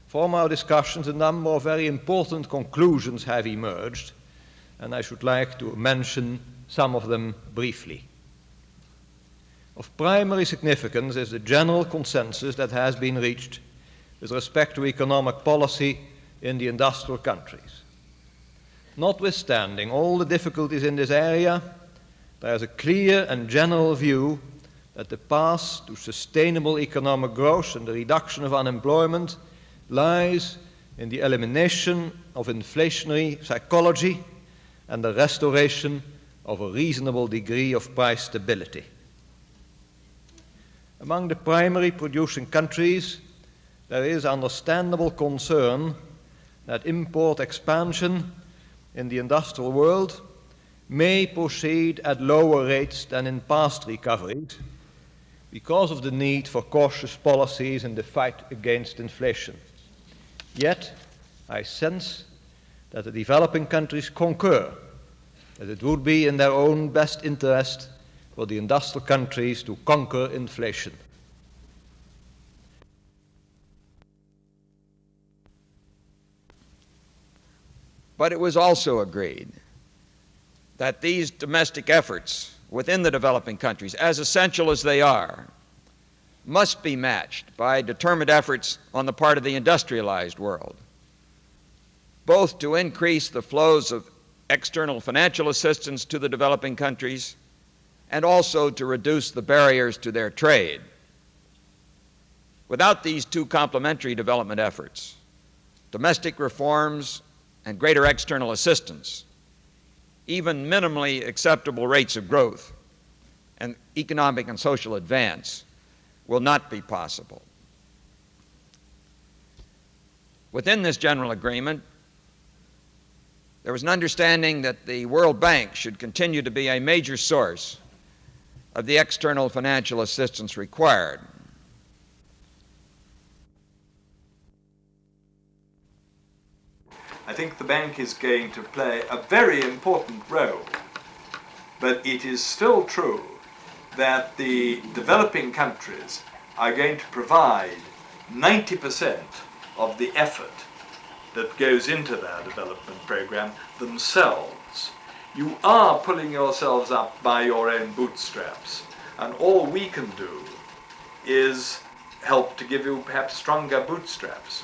From our discussions, a number of very important conclusions have emerged, and I should like to mention some of them briefly. Of primary significance is the general consensus that has been reached with respect to economic policy in the industrial countries. Notwithstanding all the difficulties in this area, there is a clear and general view that the path to sustainable economic growth and the reduction of unemployment lies in the elimination of inflationary psychology and the restoration of a reasonable degree of price stability. Among the primary producing countries, there is understandable concern that import expansion in the industrial world may proceed at lower rates than in past recoveries because of the need for cautious policies in the fight against inflation. Yet, I sense that the developing countries concur that it would be in their own best interest for the industrial countries to conquer inflation. But it was also agreed that these domestic efforts within the developing countries, as essential as they are, must be matched by determined efforts on the part of the industrialized world, both to increase the flows of external financial assistance to the developing countries and also to reduce the barriers to their trade. Without these two complementary development efforts, domestic reforms and greater external assistance, even minimally acceptable rates of growth and economic and social advance will not be possible. Within this general agreement, there was an understanding that the World Bank should continue to be a major source of the external financial assistance required. I think the bank is going to play a very important role, but it is still true that the developing countries are going to provide 90% of the effort that goes into their development program themselves. You are pulling yourselves up by your own bootstraps, and all we can do is help to give you perhaps stronger bootstraps.